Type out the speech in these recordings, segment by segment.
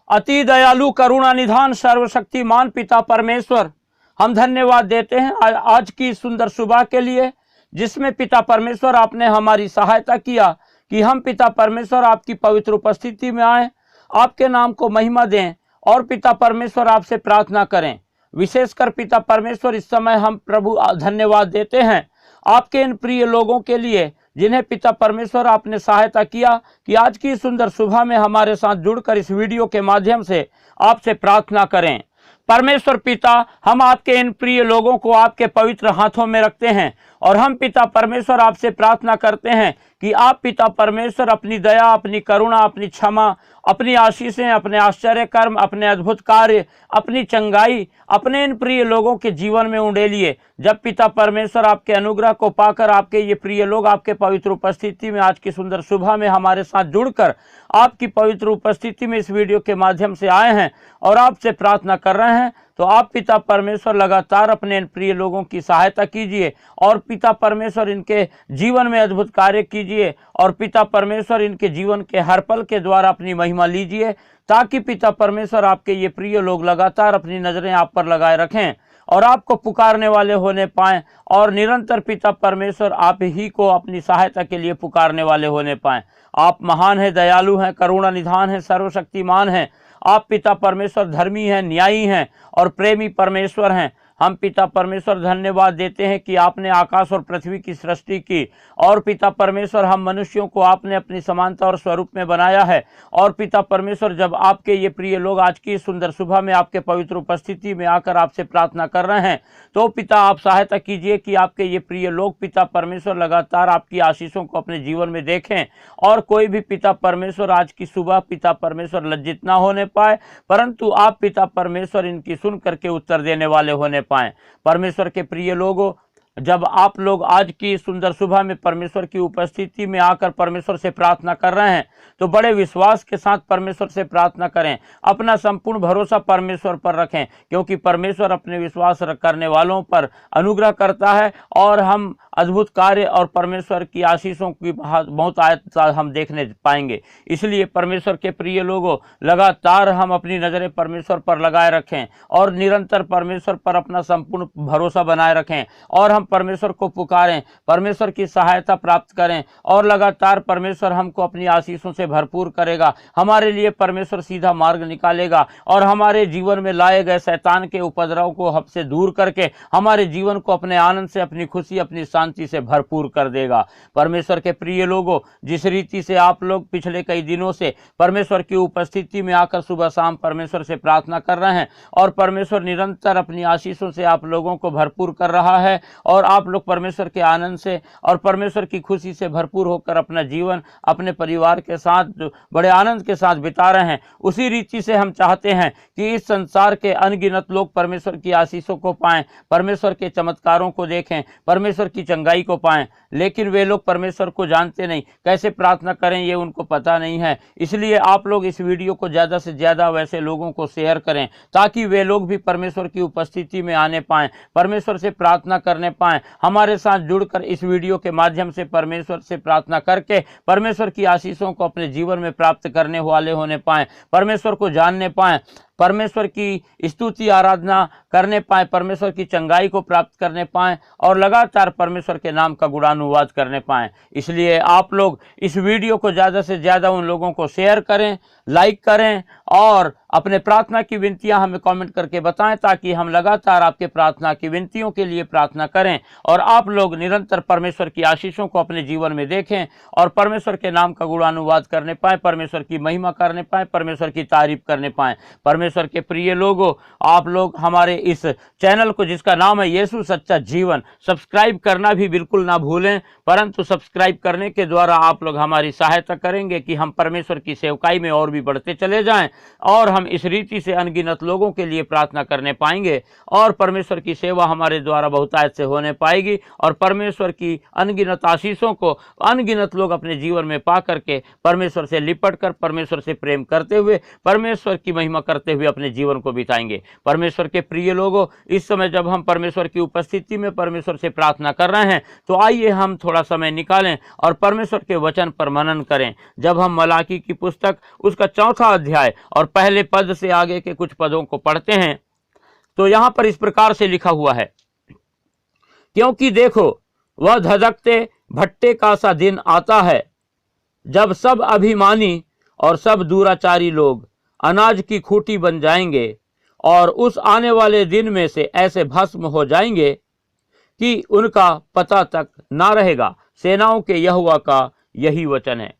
अति दयालु करुणा निधान सर्वशक्तिमान पिता परमेश्वर, हम धन्यवाद देते हैं आज की सुंदर सुबह के लिए, जिसमें पिता परमेश्वर आपने हमारी सहायता किया कि हम पिता परमेश्वर आपकी पवित्र उपस्थिति में आए, आपके नाम को महिमा दें और पिता परमेश्वर आपसे प्रार्थना करें। विशेषकर पिता परमेश्वर इस समय हम प्रभु धन्यवाद देते हैं आपके इन प्रिय लोगों के लिए, जिन्हें पिता परमेश्वर आपने सहायता किया कि आज की सुंदर सुबह में हमारे साथ जुड़कर इस वीडियो के माध्यम से आपसे प्रार्थना करें। परमेश्वर पिता, हम आपके इन प्रिय लोगों को आपके पवित्र हाथों में रखते हैं और हम पिता परमेश्वर आपसे प्रार्थना करते हैं कि आप पिता परमेश्वर अपनी दया, अपनी करुणा, अपनी क्षमा, अपनी आशीषें, अपने आश्चर्य कर्म, अपने अद्भुत कार्य, अपनी चंगाई अपने इन प्रिय लोगों के जीवन में उंडेलिए। जब पिता परमेश्वर आपके अनुग्रह को पाकर आपके ये प्रिय लोग आपके पवित्र उपस्थिति में आज की सुंदर सुबह में हमारे साथ जुड़कर आपकी पवित्र उपस्थिति में इस वीडियो के माध्यम से आए हैं और आपसे प्रार्थना कर रहे हैं, तो आप पिता परमेश्वर लगातार अपने इन प्रिय लोगों की सहायता कीजिए और पिता परमेश्वर इनके जीवन में अद्भुत कार्य कीजिए और पिता परमेश्वर इनके जीवन के हर पल के द्वारा अपनी महिमा लीजिए, ताकि पिता परमेश्वर आपके ये प्रिय लोग लगातार अपनी नजरें आप पर लगाए रखें और आपको पुकारने वाले होने पाएं और निरंतर पिता परमेश्वर आप ही को अपनी सहायता के लिए पुकारने वाले होने पाएं। आप महान हैं, दयालु हैं, करुणा निधान हैं, सर्वशक्तिमान हैं। आप पिता परमेश्वर धर्मी हैं, न्यायी हैं और प्रेमी परमेश्वर हैं। हम पिता परमेश्वर धन्यवाद देते हैं कि आपने आकाश और पृथ्वी की सृष्टि की और पिता परमेश्वर हम मनुष्यों को आपने अपनी समानता और स्वरूप में बनाया है। और पिता परमेश्वर जब आपके ये प्रिय लोग आज की सुंदर सुबह में आपके पवित्र उपस्थिति में आकर आपसे प्रार्थना कर रहे हैं, तो पिता आप सहायता कीजिए कि आपके ये प्रिय लोग पिता परमेश्वर लगातार आपकी आशीषों को अपने जीवन में देखें और कोई भी पिता परमेश्वर आज की सुबह पिता परमेश्वर लज्जित ना होने पाए, परंतु आप पिता परमेश्वर इनकी सुन करके उत्तर देने वाले होने पाएं। परमेश्वर के प्रिय लोगों, जब आप लोग आज की सुंदर सुबह में परमेश्वर की उपस्थिति में आकर परमेश्वर से प्रार्थना कर रहे हैं, तो बड़े विश्वास के साथ परमेश्वर से प्रार्थना करें। अपना संपूर्ण भरोसा परमेश्वर पर रखें, क्योंकि परमेश्वर अपने विश्वास करने वालों पर अनुग्रह करता है और हम अद्भुत कार्य और परमेश्वर की आशीषों की बहुत आयत हम देखने पाएंगे। इसलिए परमेश्वर के प्रिय लोगों, लगातार हम अपनी नज़रें परमेश्वर पर लगाए रखें और निरंतर परमेश्वर पर अपना संपूर्ण भरोसा बनाए रखें और हम परमेश्वर को पुकारें, परमेश्वर की सहायता प्राप्त करें और लगातार परमेश्वर हमको अपनी आशीषों से भरपूर करेगा। हमारे लिए परमेश्वर सीधा मार्ग निकालेगा और हमारे जीवन में लाए गए शैतान के उपद्रव को हमसे दूर करके हमारे जीवन को अपने आनंद से, अपनी खुशी, अपनी शांति से भरपूर कर देगा। परमेश्वर के प्रिय लोगों, जिस रीति से आप लोग पिछले कई दिनों से परमेश्वर की उपस्थिति में आकर सुबह शाम परमेश्वर से प्रार्थना कर रहे हैं और परमेश्वर निरंतर अपनी आशीषों से आप लोगों को भरपूर कर रहा है और आप लोग परमेश्वर के आनंद से और परमेश्वर की खुशी से भरपूर होकर अपना जीवन अपने परिवार के साथ बड़े आनंद के साथ बिता रहे हैं, उसी रीति से हम चाहते हैं कि इस संसार के अनगिनत लोग परमेश्वर की आशीषों को पाएं, परमेश्वर के चमत्कारों को देखें, परमेश्वर की चंगाई को पाएं। लेकिन वे लोग परमेश्वर को जानते नहीं, कैसे प्रार्थना करें ये उनको पता नहीं है। इसलिए आप लोग इस वीडियो को ज़्यादा से ज़्यादा वैसे लोगों को शेयर करें, ताकि वे लोग भी परमेश्वर की उपस्थिति में आने पाएं, परमेश्वर से प्रार्थना करने पाएं। हमारे साथ जुड़कर इस वीडियो के माध्यम से परमेश्वर से प्रार्थना करके परमेश्वर की आशीषों को अपने जीवन में प्राप्त करने वाले होने पाएं, परमेश्वर को जानने पाएं, परमेश्वर की स्तुति आराधना करने पाएं, परमेश्वर की चंगाई को प्राप्त करने पाएं और लगातार परमेश्वर के नाम का गुणानुवाद करने पाएं। इसलिए आप लोग इस वीडियो को ज़्यादा से ज़्यादा उन लोगों को शेयर करें, लाइक करें और अपने प्रार्थना की विनतियां हमें कमेंट करके बताएं, ताकि हम लगातार आपके प्रार्थना की विनतियों के लिए प्रार्थना करें और आप लोग निरंतर परमेश्वर की आशीषों को अपने जीवन में देखें और परमेश्वर के नाम का गुणानुवाद करने पाएं, परमेश्वर की महिमा करने पाएं, परमेश्वर की तारीफ करने पाएं। परमेश्वर के प्रिय लोगों, आप लोग हमारे इस चैनल को, जिसका नाम है यीशु सच्चा जीवन, सब्सक्राइब करना भी बिल्कुल ना भूलें, परंतु सब्सक्राइब करने के द्वारा आप लोग हमारी सहायता करेंगे कि हम परमेश्वर की सेवकाई में और भी बढ़ते चले जाएं और हम इस रीति से अनगिनत लोगों के लिए प्रार्थना करने पाएंगे और परमेश्वर की सेवा हमारे द्वारा बहुतायत से होने पाएगी और परमेश्वर की अनगिनत आशीषों को अनगिनत लोग अपने जीवन में पा करके परमेश्वर से लिपट कर परमेश्वर से प्रेम करते हुए परमेश्वर की महिमा करते हुए अपने जीवन को बिताएंगे। परमेश्वर के प्रिय लोगों, इस समय जब हम परमेश्वर की उपस्थिति में परमेश्वर से प्रार्थना कर रहे हैं, तो आइए हम थोड़ा समय निकालें और परमेश्वर के वचन पर मनन करें। जब हम मलाकी की पुस्तक उसका 4था अध्याय और पहले पद से आगे के कुछ पदों को पढ़ते हैं तो यहाँ पर इस प्रकार से लिखा हुआ है, क्योंकि देखो वह धधकते भट्टे का सा दिन आता है जब सब अभिमानी और सब दुराचारी लोग अनाज की खूंटी बन जाएंगे और उस आने वाले दिन में से ऐसे भस्म हो जाएंगे कि उनका पता तक ना रहेगा। सेनाओं के यहोवा का यही वचन है।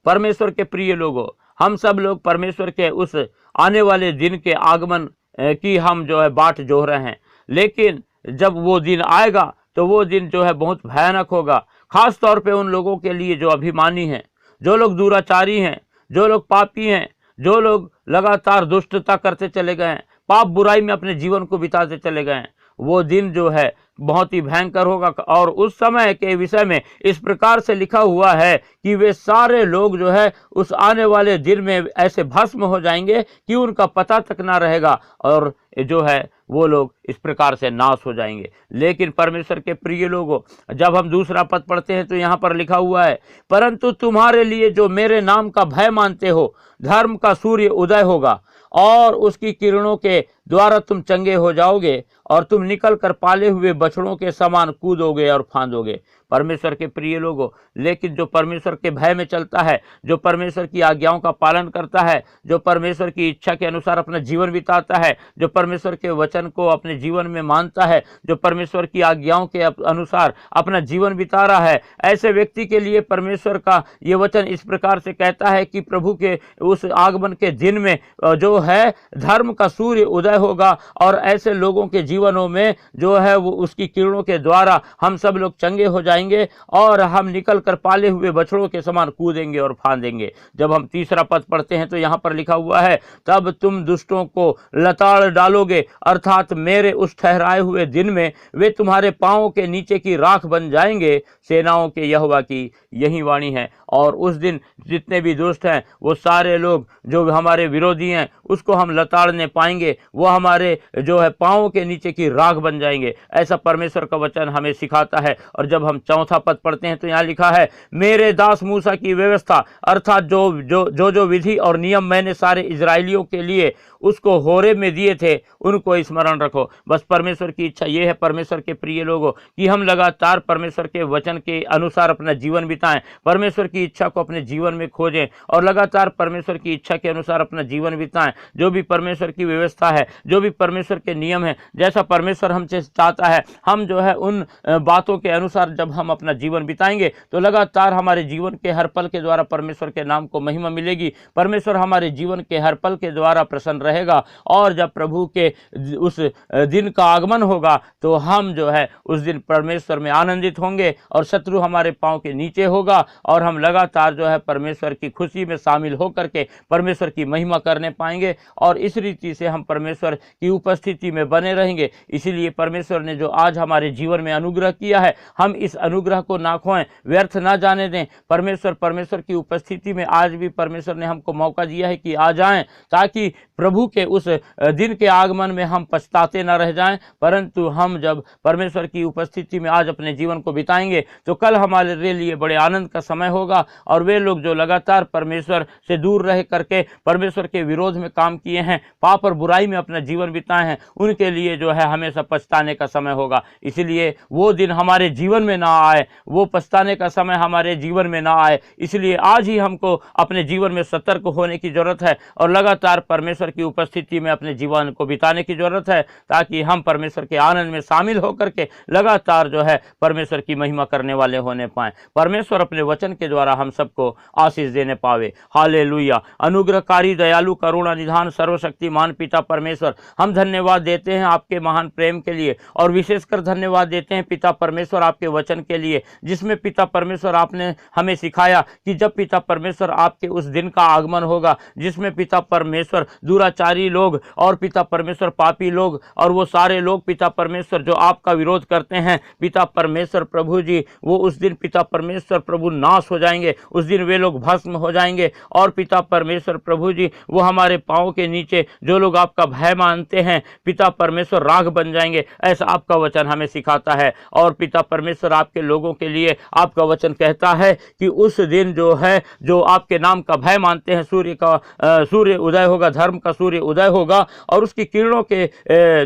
परमेश्वर के प्रिय लोगों, हम सब लोग परमेश्वर के उस आने वाले दिन के आगमन की हम जो है बाट जोह रहे हैं, लेकिन जब वो दिन आएगा तो वो दिन जो है बहुत भयानक होगा, खास तौर पे उन लोगों के लिए जो अभिमानी हैं, जो लोग दुराचारी हैं, जो लोग पापी हैं, जो लोग लगातार दुष्टता करते चले गए हैं, पाप बुराई में अपने जीवन को बिताते चले गए हैं। वो दिन जो है बहुत ही भयंकर होगा। और उस समय के विषय में इस प्रकार से लिखा हुआ है कि वे सारे लोग जो है उस आने वाले दिन में ऐसे भस्म हो जाएंगे कि उनका पता तक ना रहेगा और जो है वो लोग इस प्रकार से नाश हो जाएंगे। लेकिन परमेश्वर के प्रिय लोगों, जब हम दूसरा पद पढ़ते हैं तो यहाँ पर लिखा हुआ है, परंतु तुम्हारे लिए जो मेरे नाम का भय मानते हो, धर्म का सूर्य उदय होगा और उसकी किरणों के द्वारा तुम चंगे हो जाओगे और तुम निकल कर पाले हुए बछड़ों के समान कूदोगे और फांदोगे। परमेश्वर के प्रिय लोगों, लेकिन जो परमेश्वर के भय में चलता है, जो परमेश्वर की आज्ञाओं का पालन करता है, जो परमेश्वर की इच्छा के अनुसार अपना जीवन बिताता है, जो परमेश्वर के वचन को अपने जीवन में मानता है, जो परमेश्वर की आज्ञाओं के अनुसार अपना जीवन बिता रहा है, ऐसे व्यक्ति के लिए परमेश्वर का ये वचन इस प्रकार से कहता है कि प्रभु के उस आगमन के दिन में जो है धर्म का सूर्य उदय होगा और ऐसे लोगों के जीवनों में जो है वो उसकी किरणों के द्वारा हम सब लोग चंगे हो जाएंगे और हम निकल कर पाले हुए बछड़ों के समान कूदेंगे और फांदेंगे। जब हम तीसरा पद पढ़ते हैं तो यहाँ पर लिखा हुआ है, तब तुम दुष्टों को लताड़ डालोगे, अर्थात मेरे उस ठहराए हुए दिन में वे तुम्हारे पांवों के नीचे की राख बन जाएंगे। सेनाओं के यहोवा की यही वाणी है। और उस दिन जितने भी दुष्ट हैं, वो सारे लोग जो हमारे विरोधी हैं, उसको हम लताड़ने पाएंगे, वो हमारे जो है पांवों के नीचे की राख बन जाएंगे। ऐसा परमेश्वर का वचन हमें सिखाता है। और जब हम चौथा पद पढ़ते हैं तो यहाँ लिखा है, मेरे दास मूसा की व्यवस्था अर्थात जो विधि और नियम मैंने सारे इजराइलियों के लिए उसको होरेब में दिए थे, उनको स्मरण रखो। बस परमेश्वर की इच्छा ये है परमेश्वर के प्रिय लोगों कि हम लगातार परमेश्वर के वचन के अनुसार अपना जीवन बिताएं, परमेश्वर की इच्छा को अपने जीवन में खोजें और लगातार परमेश्वर की इच्छा के अनुसार अपना जीवन बिताएं। जो भी परमेश्वर की व्यवस्था है, जो भी परमेश्वर के नियम है, जैसा परमेश्वर हमसे चाहता है, हम जो है उन बातों के अनुसार जब हम अपना जीवन बिताएंगे तो लगातार हमारे जीवन के हर पल के द्वारा परमेश्वर के नाम को महिमा मिलेगी। परमेश्वर हमारे जीवन के हर पल के द्वारा प्रसन्न रहेगा और जब प्रभु के उस दिन का आगमन होगा तो हम जो है उस दिन परमेश्वर में आनंदित होंगे और शत्रु हमारे पांव के नीचे होगा और हम लगातार जो है परमेश्वर की खुशी में शामिल होकर के परमेश्वर की महिमा करने पाएंगे और इस रीति से हम परमेश्वर की उपस्थिति में बने रहेंगे। इसीलिए परमेश्वर ने जो आज हमारे जीवन में अनुग्रह किया है, हम इस अनुग्रह को ना खोएं, व्यर्थ ना जाने दें। परमेश्वर की उपस्थिति में आज भी परमेश्वर ने हमको मौका दिया है कि आ जाएं, ताकि प्रभु के उस दिन के आगमन में हम पछताते न रह जाएं, परंतु हम जब परमेश्वर की उपस्थिति में आज अपने जीवन को बिताएंगे तो कल हमारे लिए बड़े आनंद का समय होगा। और वे लोग जो लगातार परमेश्वर से दूर रह करके परमेश्वर के विरोध में काम किए हैं, पाप और बुराई में अपना जीवन बिताए हैं, उनके लिए जो है हमेशा पछताने का समय होगा। इसलिए वो दिन हमारे जीवन में ना आए, वो पछताने का समय हमारे जीवन में ना आए। इसलिए आज ही हमको अपने जीवन में सतर्क होने की जरूरत है और लगातार परमेश्वर की उपस्थिति में अपने जीवन को बिताने की जरूरत है, ताकि हम परमेश्वर के आनंद में शामिल होकर के लगातार जो है परमेश्वर की महिमा करने वाले होने पाए। परमेश्वर अपने वचन के द्वारा हम सबको आशीष देने पावे। हालेलुया। अनुग्रहकारी, दयालु, करुणा निधान, सर्वशक्तिमान पिता परमेश्वर, हम धन्यवाद देते हैं आपके महान प्रेम के लिए और विशेषकर धन्यवाद देते हैं पिता परमेश्वर आपके वचन के लिए, जिसमें पिता परमेश्वर आपने हमें सिखाया कि जब पिता परमेश्वर आपके उस दिन का आगमन होगा जिसमें पिता परमेश्वर दुराचारी लोग और पिता परमेश्वर पापी लोग और वो सारे लोग पिता परमेश्वर जो आपका विरोध करते हैं पिता परमेश्वर प्रभु जी, वो उस दिन पिता परमेश्वर प्रभु नाश हो जाएंगे, उस दिन वे लोग भस्म हो जाएंगे। और पिता परमेश्वर प्रभु जी, वो हमारे पाँव के नीचे जो लोग आपका भय मानते हैं पिता परमेश्वर राख बन जाएंगे, ऐसा आपका वचन हमें सिखाता है। और पिता परमेश्वर आपके लोगों के लिए आपका वचन कहता है कि उस दिन जो है, जो आपके नाम का भय मानते हैं, सूर्य उदय होगा, धर्म का सूर्य उदय होगा और उसकी किरणों के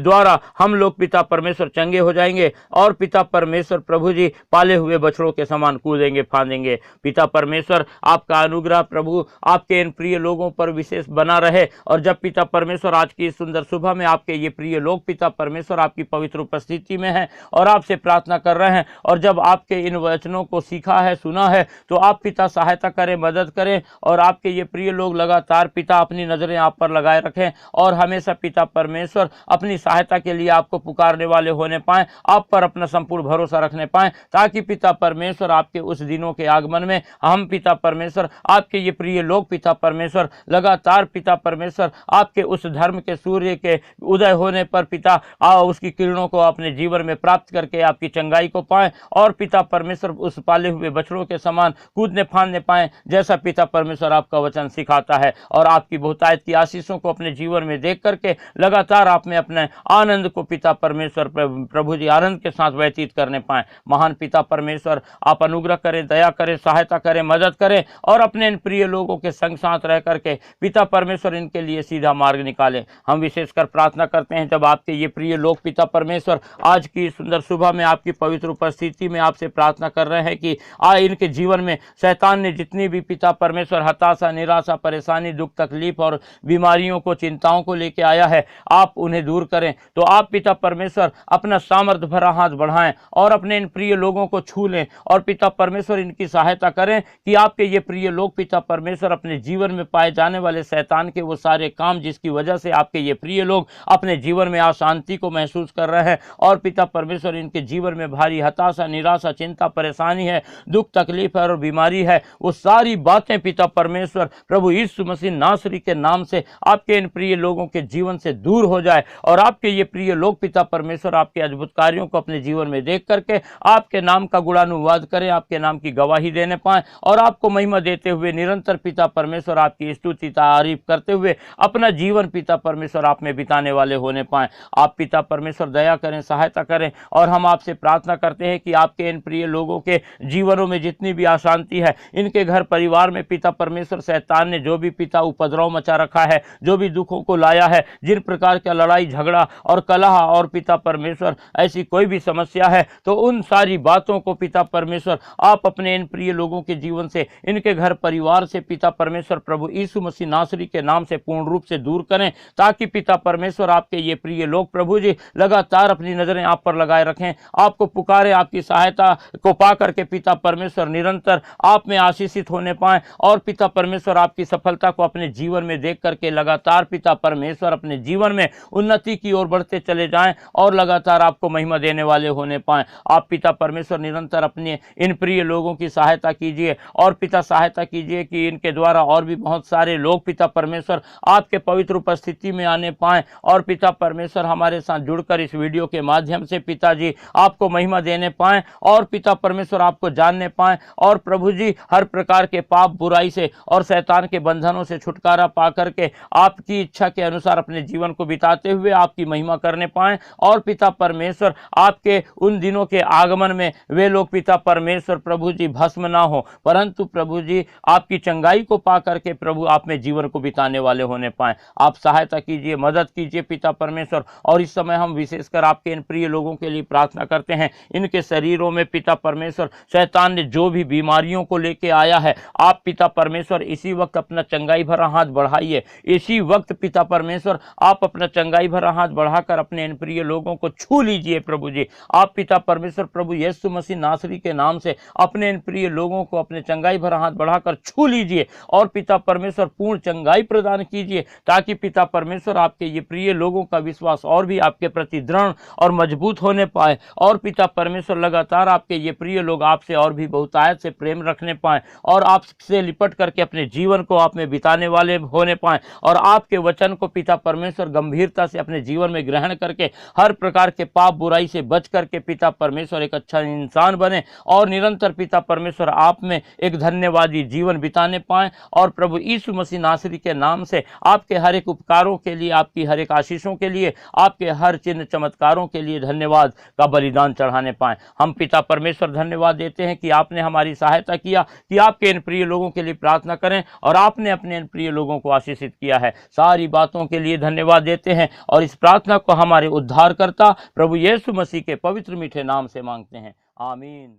द्वारा हम लोग पिता परमेश्वर चंगे हो जाएंगे और पिता परमेश्वर प्रभु जी पाले हुए बछड़ों के समान कूदेंगे फांदेंगे। पिता परमेश्वर आपका अनुग्रह प्रभु आपके इन प्रिय लोगों पर विशेष बना रहे। और जब पिता परमेश्वर आज की सुंदर सुबह में आपके ये प्रिय लोग पिता परमेश्वर आपकी पवित्र उपस्थिति में हैं और आपसे प्रार्थना कर रहे हैं, और जब आपके इन वचनों को सीखा है, सुना है, तो आप पिता सहायता करें, मदद करें और आपके ये प्रिय लोग लगातार पिता अपनी नजरें आप पर लगाए रखें और हमेशा पिता परमेश्वर अपनी सहायता के लिए आपको पुकारने वाले होने पाएं, आप पर अपना संपूर्ण भरोसा रखने पाएं, ताकि पिता परमेश्वर आपके उस दिनों के आगमन में हम पिता परमेश्वर आपके ये प्रिय लोग पिता परमेश्वर लगातार पिता परमेश्वर आपके उस धर्म के सूर्य के उदय होने पर पिता उसकी किरणों को अपने जीवन में प्राप्त करके आपकी चंगाई को पाएं और पिता परमेश्वर उस पाले हुए बछड़ों के समान कूदने फांदने पाएं, जैसा पिता परमेश्वर आपका वचन सिखाता है। और आपकी बहुतायत की आशीषों को अपने जीवन में देख करके लगातार आप में अपने आनंद को पिता परमेश्वर प्रभु जी आनंद के साथ व्यतीत करने पाएं। महान पिता परमेश्वर आप अनुग्रह करें, दया करें, सहायता करें, मदद करें और अपने इन प्रिय लोगों के संग साथ रह करके पिता परमेश्वर इनके लिए सीधा मार्ग निकालें। हम विशेषकर प्रार्थना करते हैं जब आपके ये प्रिय लोग पिता परमेश्वर आज की सुंदर सुबह में आपकी पवित्र उपस्थिति में आपसे प्रार्थना कर रहे हैं कि इनके जीवन में शैतान ने जितनी भी पिता परमेश्वर हताशा, निराशा, परेशानी, दुख, तकलीफ और बीमारियों को, चिंताओं को लेके आया है, आप उन्हें दूर करें। तो आप पिता परमेश्वर अपना सामर्थ्य भरा हाथ बढ़ाएं और अपने इन प्रिय लोगों को छू लें और पिता परमेश्वर इनकी सहायता करें कि आपके ये प्रिय लोग पिता परमेश्वर अपने जीवन में पाए जाने वाले शैतान के वो सारे काम जिसकी वजह से आपके ये प्रिय लोग अपने जीवन में अशांति को महसूस कर रहे हैं और पिता परमेश्वर इनके जीवन में भारी हताशा, निराशा, चिंता, परेशानी है, दुख, तकलीफ है और बीमारी है, वो सारी बातें पिता परमेश्वर प्रभु यीशु मसीह नासरी के नाम से आपके इन प्रिय लोगों के जीवन से दूर हो जाए और आपके ये प्रिय लोग पिता परमेश्वर आपके अद्भुत कार्यों को अपने जीवन में देख करके आपके नाम का गुणानुवाद करें, आपके नाम की गवाही देने पाएं और आपको महिमा देते हुए निरंतर पिता परमेश्वर आपकी स्तुति तारीफ करते हुए अपना जीवन पिता परमेश्वर आप में बिताने वाले होने पाएं। आप पिता परमेश्वर दया करें, सहायता करें और हम आपसे प्रार्थना करते हैं कि आपके इन प्रिय लोगों के जीवनों में जितनी भी अशांति है, इनके घर परिवार में पिता परमेश्वर शैतान ने जो भी पिता उपद्रव मचा रखा है, जो भी दुखों को लाया है, जिन प्रकार का लड़ाई झगड़ा और कलह और पिता परमेश्वर ऐसी कोई भी समस्या है, तो उन सारी बातों को पिता परमेश्वर आप अपने इन प्रिय लोगों के जीवन से, इनके घर परिवार से पिता परमेश्वर प्रभु यीशु मसीह नासरी के नाम से पूर्ण रूप से दूर करें, ताकि पिता परमेश्वर आपके ये प्रिय लोग प्रभु जी लगातार अपनी नजरें आप पर लगाए रखें, आपको पुकारे, आपकी सहायता को पा करके पिता परमेश्वर निरंतर आप में आशीषित होने पाएं और पिता परमेश्वर आपकी सफलता को अपने जीवन में देख करके लगातार पिता परमेश्वर अपने जीवन में उन्नति की ओर बढ़ते चले जाएं और लगातार आपको महिमा देने वाले होने पाएं। आप पिता परमेश्वर निरंतर अपने इन प्रिय लोगों की सहायता कीजिए और पिता सहायता कीजिए कि इनके द्वारा और भी बहुत सारे लोग पिता परमेश्वर आपके पवित्र उपस्थिति में आने पाएं और पिता परमेश्वर हमारे साथ जुड़कर इस वीडियो के माध्यम से पिताजी आपको महिमा देने पाएं और पिता परमेश्वर आपको जानने पाएं और प्रभु जी हर प्रकार के पाप, बुराई से और शैतान के बंधनों से छुटकारा पा करके आपकी इच्छा के अनुसार अपने जीवन को बिताते हुए आपकी महिमा करने पाएं और पिता परमेश्वर आपके उन दिनों के आगमन में वे लोग पिता परमेश्वर प्रभु जी भस्म ना हो, परंतु प्रभु जी आपकी चंगाई को पा करके प्रभु आप में जीवन को बिताने वाले होने पाएं। आप सहायता कीजिए, मदद कीजिए पिता परमेश्वर। और इस समय हम विशेषकर आपके इन प्रिय लोगों के लिए प्रार्थना करते हैं, इनके शरीरों में पिता परमेश्वर शैतान ने जो भी बीमारियों को लेके आया है, आप पिता परमेश्वर इसी वक्त अपना चंगाई भरा हाथ बढ़ाइए, इसी वक्त पिता परमेश्वर आप अपना चंगाई भरा हाथ बढ़ाकर अपने इन प्रिय लोगों को छू लीजिए प्रभु जी। आप पिता परमेश्वर प्रभु यीशु मसीह नासरी के नाम से अपने इन प्रिय लोगों को अपने चंगाई भरा हाथ बढ़ाकर छू लीजिए और पिता परमेश्वर पूर्ण चंगाई प्रदान कीजिए, ताकि पिता परमेश्वर आपके ये प्रिय लोगों का विश्वास और भी आपके प्रति दृढ़ और मजबूत होने पाए और पिता परमेश्वर लगातार आपके ये प्रिय लोग आपसे और भी बहुतायत से प्रेम रखने पाएं और आपसे लिपट करके अपने जीवन को आप में बिताने वाले होने पाएं और आपके वचन को पिता परमेश्वर गंभीरता से अपने जीवन में ग्रहण करके हर प्रकार के पाप बुराई से बच करके पिता परमेश्वर एक अच्छा इंसान बने और निरंतर पिता परमेश्वर आप में एक धन्यवादी जीवन बिताने पाएं। और प्रभु यीशु मसीह नासरी के नाम से आपके हर एक उपकारों के लिए, आपकी हर एक आशीषों के लिए, आपके हर चिन्ह चमत्कारों के लिए धन्यवाद का बलिदान चढ़ाने पाएं। हम पिता परमेश्वर धन्यवाद देते हैं कि आपने हमारी सहायता किया कि आपके इन प्रिय लोगों के लिए प्रार्थना करें और आपने अपने इन प्रिय लोगों को आशीषित किया है। सारी बातों के लिए धन्यवाद देते हैं और इस प्रार्थना को हमारे उद्धारकर्ता प्रभु यीशु मसीह के पवित्र मीठे नाम से मांगते हैं, आमीन।